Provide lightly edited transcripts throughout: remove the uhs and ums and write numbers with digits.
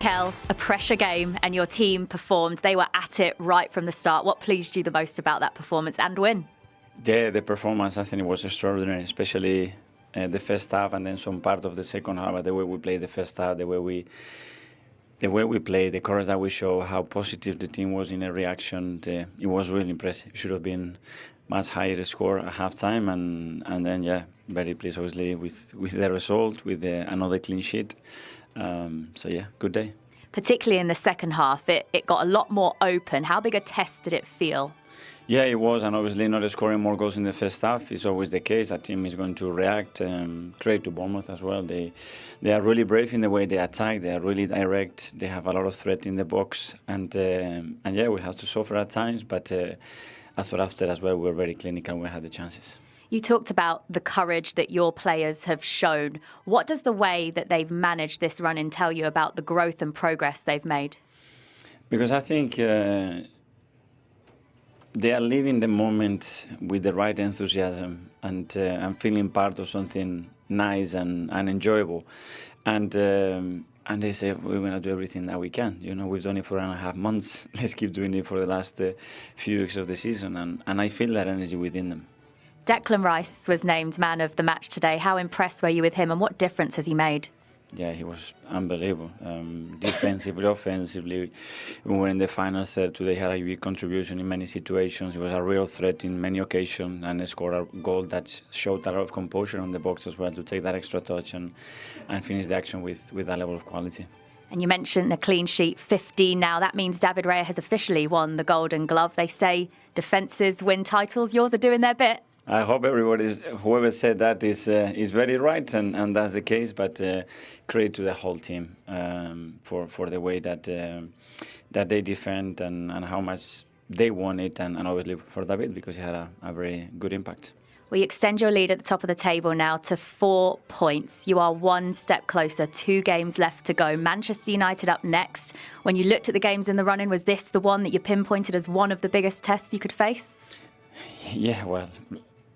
Kel, a pressure game and your team performed. They were at it right from the start. What pleased you the most about that performance and win? Yeah, the performance, I think it was extraordinary, especially the first half and then some part of the second half. But the way we played the first half, the way we played, the courage that we show, how positive the team was in a reaction, it was really impressive. It should have been much higher score at halftime, and then yeah, very pleased obviously with the result, with another clean sheet. So yeah, good day. Particularly in the second half, it got a lot more open. How big a test did it feel? Yeah, it was, and obviously not scoring more goals in the first half is always the case. A team is going to react. Credit to Bournemouth as well. They are really brave in the way they attack. They are really direct. They have a lot of threat in the box, and yeah, we have to suffer at times. But I thought after as well we were very clinical. We had the chances. You talked about the courage that your players have shown. What does the way that they've managed this run-in tell you about the growth and progress they've made? Because I think they are living the moment with the right enthusiasm and feeling part of something nice and enjoyable. And they say, we're going to do everything that we can. You know, we've done it for 1.5 months. Let's keep doing it for the last few weeks of the season. And I feel that energy within them. Declan Rice was named man of the match today. How impressed were you with him and what difference has he made? Yeah, he was unbelievable. Defensively, offensively, we were in the final third today. He had a big contribution in many situations. He was a real threat in many occasions and scored a goal that showed a lot of composure on the box as well to take that extra touch and finish the action with that level of quality. And you mentioned a clean sheet, 15 now. That means David Raya has officially won the Golden Glove. They say defences win titles. Yours are doing their bit. I hope whoever said that is very right, and that's the case. But credit to the whole team for the way that they defend and how much they won it, and obviously for David because he had a very good impact. Well, you extend your lead at the top of the table now to 4 points. You are one step closer, 2 games left to go. Manchester United up next. When you looked at the games in the run-in, was this the one that you pinpointed as one of the biggest tests you could face? Yeah, well,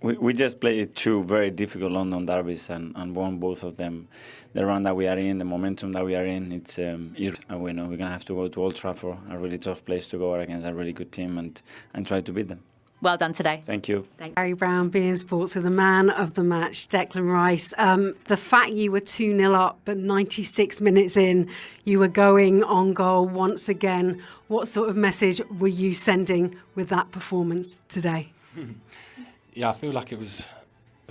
we just played 2 very difficult London derbies and won both of them. The run that we are in, the momentum that we are in, it's and we know we're going to have to go to Old Trafford, a really tough place to go against a really good team and try to beat them. Well done today. Thank you. Harry Brown, beIN Sports, with the man of the match, Declan Rice. The fact you were 2-0 up, but 96 minutes in, you were going on goal once again. What sort of message were you sending with that performance today? Yeah, I feel like it's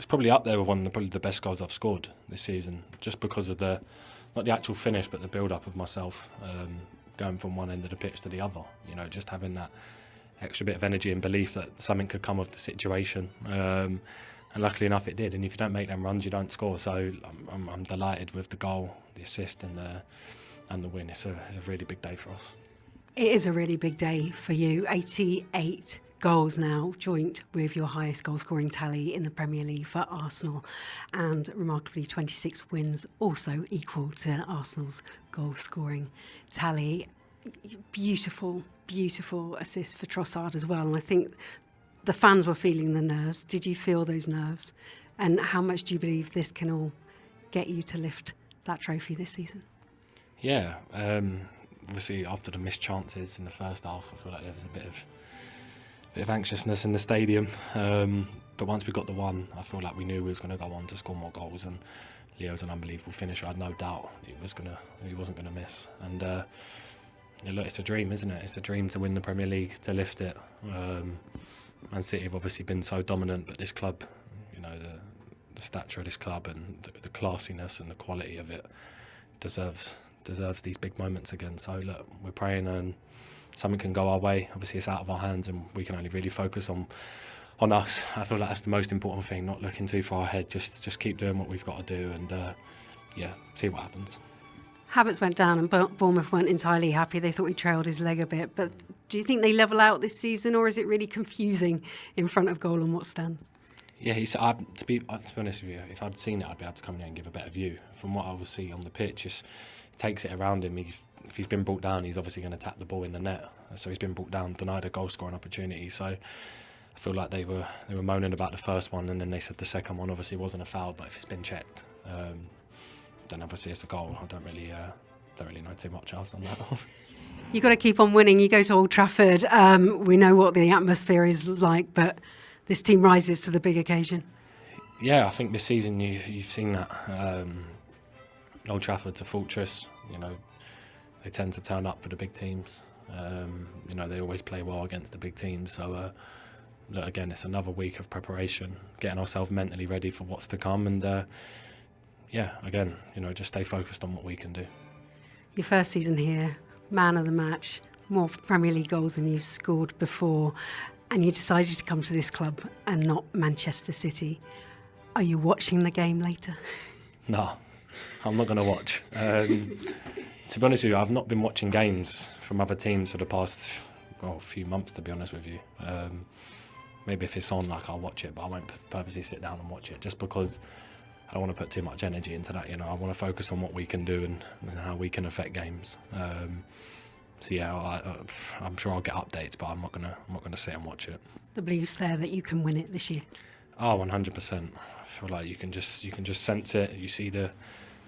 probably up there with one of probably the best goals I've scored this season, just because of not the actual finish, but the build-up of myself, going from one end of the pitch to the other. You know, just having that extra bit of energy and belief that something could come of the situation. And luckily enough it did. And if you don't make them runs, you don't score. So I'm delighted with the goal, the assist and the win. It's a really big day for us. It is a really big day for you. 88 goals now, joint with your highest goal scoring tally in the Premier League for Arsenal, and remarkably 26 wins, also equal to Arsenal's goal scoring tally. Beautiful assist for Trossard as well, and I think the fans were feeling the nerves. Did you feel those nerves, and how much do you believe this can all get you to lift that trophy this season? Yeah, obviously after the missed chances in the first half, I feel like there was a bit of anxiousness in the stadium, but once we got the one, I feel like we knew we was going to go on to score more goals, and Leo's an unbelievable finisher. I had no doubt he wasn't going to miss. And yeah, look, it's a dream, isn't it? It's a dream to win the Premier League, to lift it. Man City have obviously been so dominant, but this club, you know, the stature of this club and the classiness and the quality of it deserves these big moments again. So look, we're praying and something can go our way. Obviously it's out of our hands and we can only really focus on us. I feel like that's the most important thing, not looking too far ahead, just keep doing what we've got to do and yeah, see what happens. Havertz went down and Bournemouth weren't entirely happy. They thought he trailed his leg a bit. But do you think they level out this season, or is it really confusing in front of goal on what stand? Yeah, to be honest with you, if I'd seen it, I'd be able to come in here and give a better view. From what I will see on the pitch, he takes it around him. If he's been brought down, he's obviously going to tap the ball in the net. So he's been brought down, denied a goal-scoring opportunity. So I feel like they were moaning about the first one, and then they said the second one obviously wasn't a foul, but if it's been checked, then obviously it's a goal. I don't don't really know too much else on that. You've got to keep on winning. You go to Old Trafford. We know what the atmosphere is like, but this team rises to the big occasion. Yeah, I think this season you've seen that. Old Trafford's a fortress. You know, they tend to turn up for the big teams. You know, they always play well against the big teams. So, look, again, it's another week of preparation, getting ourselves mentally ready for what's to come. And, yeah, again, you know, just stay focused on what we can do. Your first season here, man of the match, more Premier League goals than you've scored before, and you decided to come to this club and not Manchester City. Are you watching the game later? No, I'm not going to watch. To be honest with you, I've not been watching games from other teams for the past few months, to be honest with you. Maybe if it's on, like, I'll watch it, but I won't purposely sit down and watch it just because I don't want to put too much energy into that. You know, I want to focus on what we can do and how we can affect games. So yeah, I'm sure I'll get updates, but I'm not gonna sit and watch it. The belief's there that you can win it this year. Oh, 100%. I feel like you can just sense it. You see the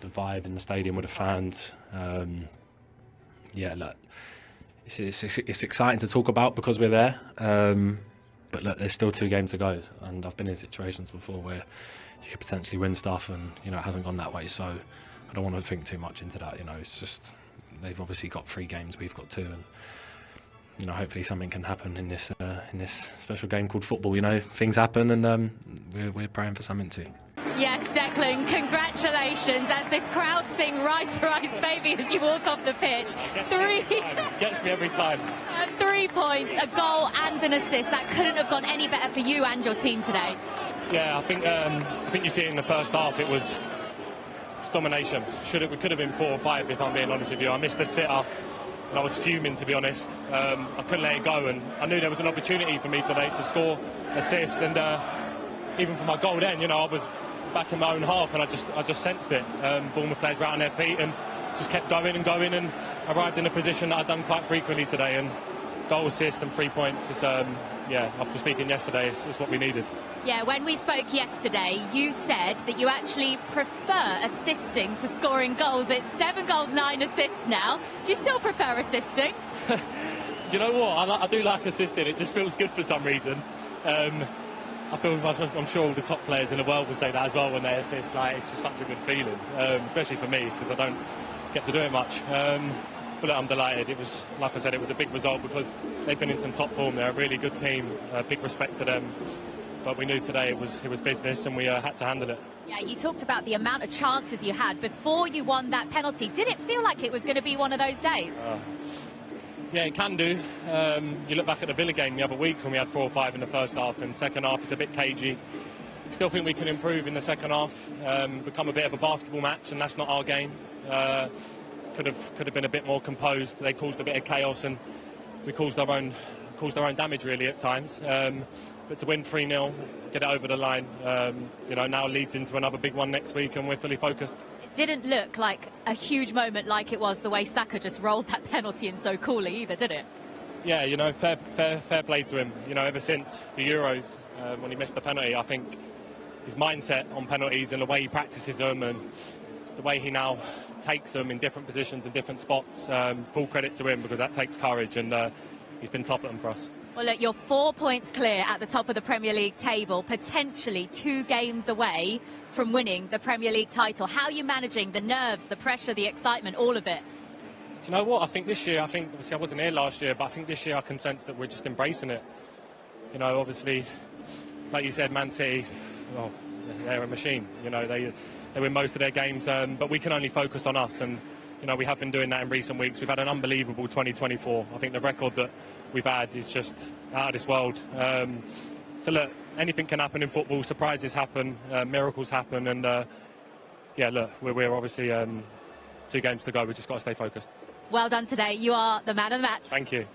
vibe in the stadium with the fans. Yeah, look, it's exciting to talk about because we're there. But look, there's still 2 games to go, and I've been in situations before where you could potentially win stuff, and you know it hasn't gone that way. So I don't want to think too much into that. You know, it's just they've obviously got 3 games, we've got 2, and you know hopefully something can happen in this special game called football. You know, things happen, and we're praying for something too. Yes, Declan, congratulations as this crowd sing Rice, Rice, baby as you walk off the pitch. Gets me every time. 3 points, a goal and an assist. That couldn't have gone any better for you and your team today. Yeah, I think you see it in the first half. It was domination. We could have been 4 or 5 if I'm being honest with you. I missed the sitter and I was fuming, to be honest. I couldn't let it go, and I knew there was an opportunity for me today to score, assist, and even for my goal then, you know, I was back in my own half and I just sensed it. Bournemouth players were out on their feet and just kept going and arrived in a position that I'd done quite frequently today, and goal, assist and 3 points. It's, yeah, after speaking yesterday, it's what we needed. Yeah, when we spoke yesterday, you said that you actually prefer assisting to scoring goals. It's 7 goals, 9 assists now. Do you still prefer assisting? Do you know what? I do like assisting. It just feels good for some reason. I'm sure all the top players in the world will say that as well when they assist. Like, it's just such a good feeling, especially for me because I don't get to do it much. But I'm delighted. It was, like I said, it was a big result because they've been in some top form. They're a really good team. Big respect to them. But we knew today it was business, and we had to handle it. Yeah, you talked about the amount of chances you had before you won that penalty. Did it feel like it was going to be one of those days? Yeah, it can do. You look back at the Villa game the other week when we had 4 or 5 in the first half, and second half is a bit cagey. Still think we can improve in the second half, become a bit of a basketball match, and that's not our game. Could have been a bit more composed. They caused a bit of chaos, and we caused our own damage really at times. But to win 3-0, get it over the line, you know, now leads into another big one next week, and we're fully focused. It didn't look like a huge moment like it was the way Saka just rolled that penalty in so coolly either, did it? Yeah, you know, fair play to him. You know, ever since the Euros, when he missed the penalty, I think his mindset on penalties and the way he practices them and the way he now takes them in different positions and different spots, full credit to him because that takes courage, and he's been top of them for us. Well, look, you're 4 points clear at the top of the Premier League table, potentially 2 games away from winning the Premier League title. How are you managing the nerves, the pressure, the excitement, all of it? Do you know what? I think this year, obviously I wasn't here last year, but I think this year I can sense that we're just embracing it. You know, obviously, like you said, Man City, well, they're a machine. You know, they win most of their games, but we can only focus on us. And, you know, we have been doing that in recent weeks. We've had an unbelievable 2024. I think the record that we've had is just out of this world. So, look, anything can happen in football. Surprises happen, miracles happen. And, yeah, look, we're obviously 2 games to go. We've just got to stay focused. Well done today. You are the man of the match. Thank you.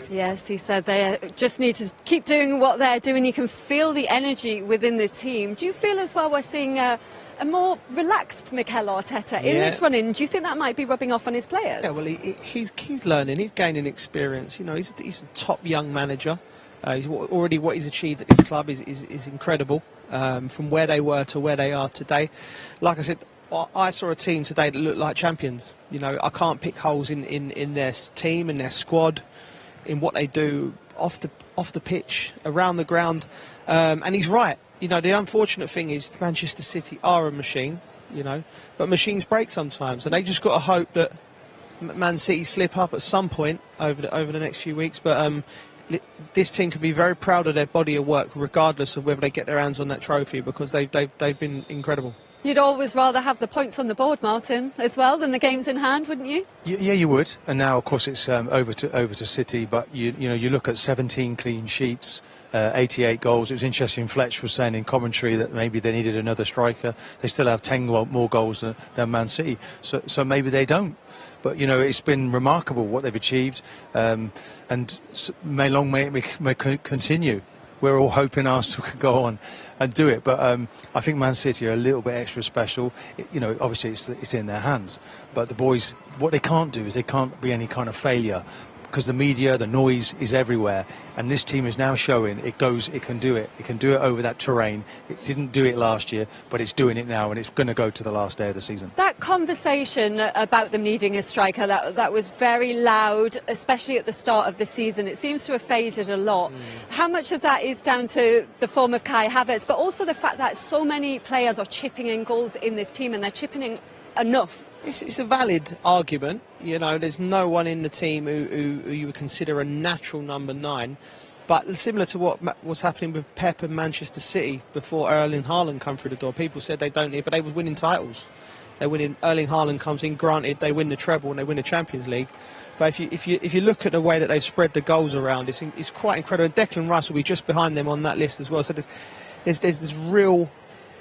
Yes, he said they just need to keep doing what they're doing. You can feel the energy within the team. Do you feel as well we're seeing a more relaxed Mikel Arteta in this run-in? Do you think that might be rubbing off on his players? Yeah, well, he's learning. He's gaining experience. You know, he's a top young manager. Already what he's achieved at this club is incredible. From where they were to where they are today. Like I said, I saw a team today that looked like champions. You know, I can't pick holes in their team, in their squad, in what they do off the pitch, around the ground. And he's right. You know, the unfortunate thing is Manchester City are a machine, you know, but machines break sometimes, and they just got to hope that Man City slip up at some point over the next few weeks. But this team can be very proud of their body of work, regardless of whether they get their hands on that trophy, because they've been incredible. You'd always rather have the points on the board, Martin, as well, than the games in hand, wouldn't you? Yeah, you would. And now, of course, it's over to City. But you know, you look at 17 clean sheets, 88 goals. It was interesting. Fletch was saying in commentary that maybe they needed another striker. They still have 10 more goals than Man City. So maybe they don't. But you know, it's been remarkable what they've achieved, and may it continue. We're all hoping Arsenal can go on and do it, but I think Man City are a little bit extra special. You know, obviously it's in their hands, but the boys, what they can't do is they can't be any kind of failure, because the media, the noise is everywhere, and this team is now showing it can do it. It can do it over that terrain. It didn't do it last year, but it's doing it now, and it's going to go to the last day of the season. That conversation about them needing a striker, that was very loud, especially at the start of the season. It seems to have faded a lot. How much of that is down to the form of Kai Havertz, but also the fact that so many players are chipping in goals in this team, and they're chipping in enough? It's a valid argument. You know, there's no one in the team who you would consider a natural number 9. But similar to what was happening with Pep and Manchester City before Erling Haaland come through the door, people said they don't need, but they were winning titles. They're winning. Erling Haaland comes in, granted they win the treble and they win the Champions League. But if you look at the way that they've spread the goals around, it's quite incredible. And Declan Rice will be just behind them on that list as well. So there's this real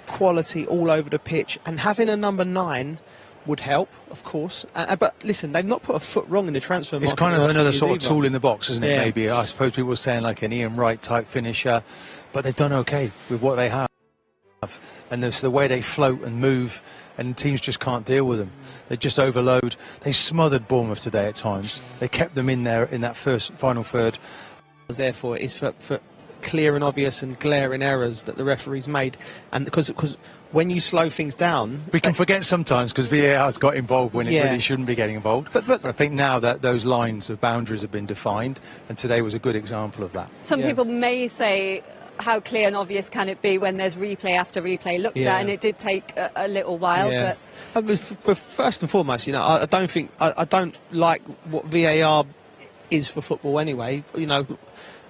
quality all over the pitch, and having a number 9 would help, of course. But listen, they've not put a foot wrong in the transfer market. It's kind of another sort of tool in the box, isn't it? Yeah. Maybe I suppose people were saying like an Ian Wright type finisher, but they've done okay with what they have, and there's the way they float and move, and teams just can't deal with them. They just overload. They smothered Bournemouth today at times. They kept them in there in that final third. Therefore, it's for clear and obvious and glaring errors that the referees made, and because when you slow things down, we can forget sometimes because VAR's got involved when it really shouldn't be getting involved. But I think now that those lines of boundaries have been defined, and today was a good example of that. Some people may say, how clear and obvious can it be when there's replay after replay looked at, and it did take a little while. But first and foremost, you know, I don't like what VAR is for football anyway. You know,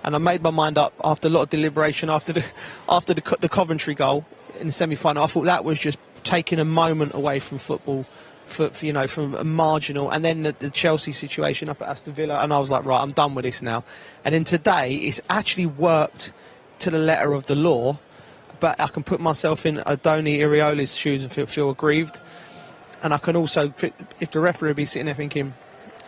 and I made my mind up after a lot of deliberation after the Coventry goal in the semi-final. I thought that was just taking a moment away from football, for you know, from a marginal. And then the Chelsea situation up at Aston Villa, and I was like, right, I'm done with this now. And then today, it's actually worked to the letter of the law. But I can put myself in Andoni Iraola's shoes and feel aggrieved. And I can also, if the referee would be sitting there thinking,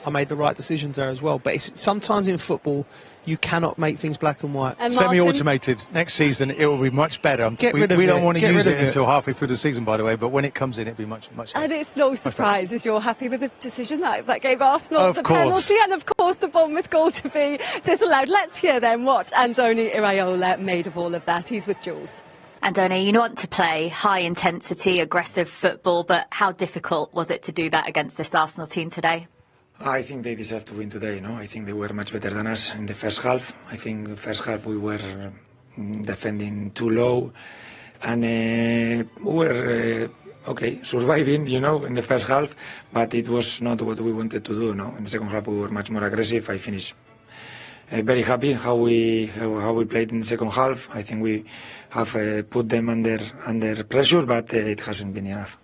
I made the right decisions there as well. But it's sometimes in football, you cannot make things black and white. And semi-automated. Next season, it will be much better. We don't want to use it until halfway through the season, by the way. But when it comes in, it'll be much better. And it's no surprise, as you're happy with the decision that gave Arsenal the course. penalty, and of course the Bournemouth goal to be disallowed. Let's hear then what Andoni Iraola made of all of that. He's with Jules. Andoni, you want to play high-intensity, aggressive football, but how difficult was it to do that against this Arsenal team today? I think they deserve to win today. I think they were much better than us in the first half. I think the first half we were defending too low, and we were surviving, in the first half. But it was not what we wanted to do. In the second half we were much more aggressive. I finished very happy how we played in the second half. I think we have put them under pressure, but it hasn't been enough.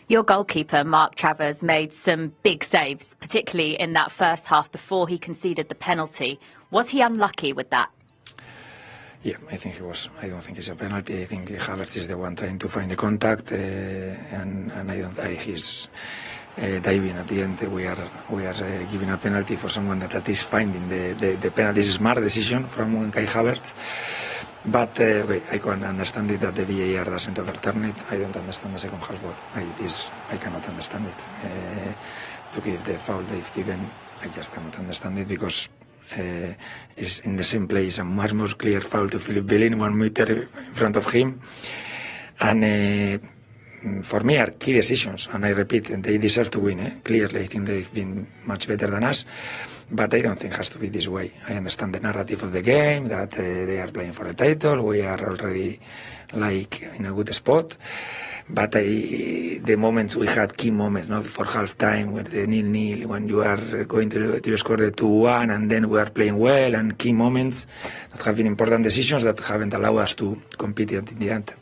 Your goalkeeper, Mark Travers, made some big saves, particularly in that first half before he conceded the penalty. Was he unlucky with that? Yeah, I think he was. I don't think it's a penalty. I think Havertz is the one trying to find the contact, and I don't think he's diving at the end. We are giving a penalty for someone that is finding the penalty. Is a smart decision from Kai Havertz. But I can understand it that the VAR doesn't overturn it. I don't understand the second half, but I cannot understand it. To give the foul they've given, I just cannot understand it, because it's in the same place, a much more clear foul to Philip Billing, 1 meter in front of him. And for me, are key decisions. And I repeat, they deserve to win. Clearly, I think they've been much better than us. But I don't think it has to be this way. I understand the narrative of the game, that they are playing for a title. We are already in a good spot. But the moments we had, key moments, before half-time, with the 0-0, when you are going to score the 2-1, and then we are playing well, and key moments that have been important decisions that haven't allowed us to compete in the end.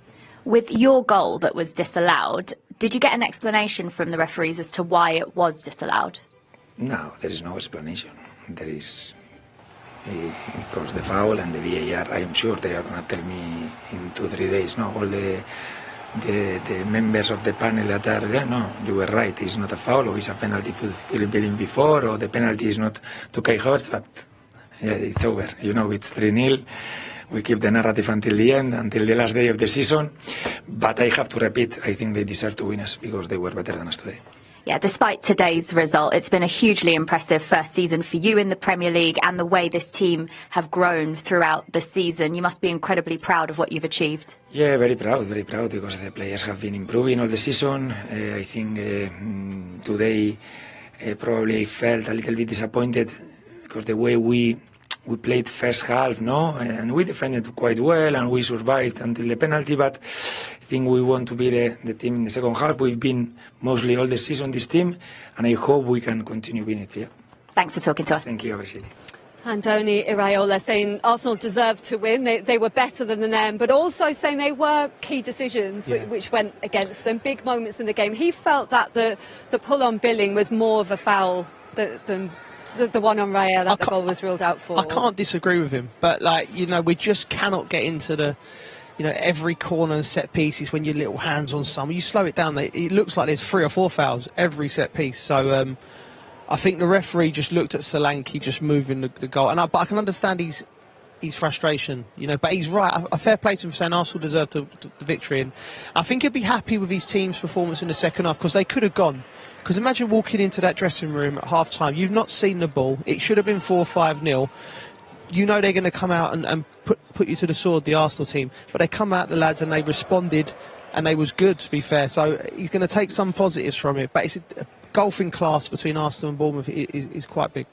With your goal that was disallowed, did you get an explanation from the referees as to why it was disallowed? No, there is no explanation. There is, he calls the foul and the VAR. I am sure they are going to tell me in 2-3 days. No, all the members of the panel that are there. No, you were right. It's not a foul, or it's a penalty for Philip Billing before, or the penalty is not to Kai Havertz. But yeah, it's over. It's 3-0. We keep the narrative until the end, until the last day of the season. But I have to repeat, I think they deserve to win us because they were better than us today. Yeah, despite today's result, it's been a hugely impressive first season for you in the Premier League, and the way this team have grown throughout the season. You must be incredibly proud of what you've achieved. Yeah, very proud, because the players have been improving all the season. I think today probably felt a little bit disappointed because the way we played first half, and we defended quite well and we survived until the penalty, but I think we want to be the team in the second half. We've been mostly all the season this team, and I hope we can continue winning it. Yeah. Thanks for talking to us. Thank you, appreciate it. Andoni Iraola saying Arsenal deserved to win. They were better than them, but also saying they were key decisions which went against them, big moments in the game. He felt that the pull on Billing was more of a foul than the one on Raya that the goal was ruled out for. I can't disagree with him, but we just cannot get into the every corner and set pieces when your little hands on some. You slow it down, it looks like there's 3 or 4 fouls every set piece. So I think the referee just looked at Solanke just moving the goal, but I can understand his frustration, but he's right. A fair play to him for saying Arsenal deserved the victory, and I think he'd be happy with his team's performance in the second half, because they could have gone. Because imagine walking into that dressing room at half-time, you've not seen the ball, it should have been 4-5-0. They're going to come out and put you to the sword, the Arsenal team. But they come out, the lads, and they responded, and they was good, to be fair. So he's going to take some positives from it. But it's a golfing class between Arsenal and Bournemouth is quite big.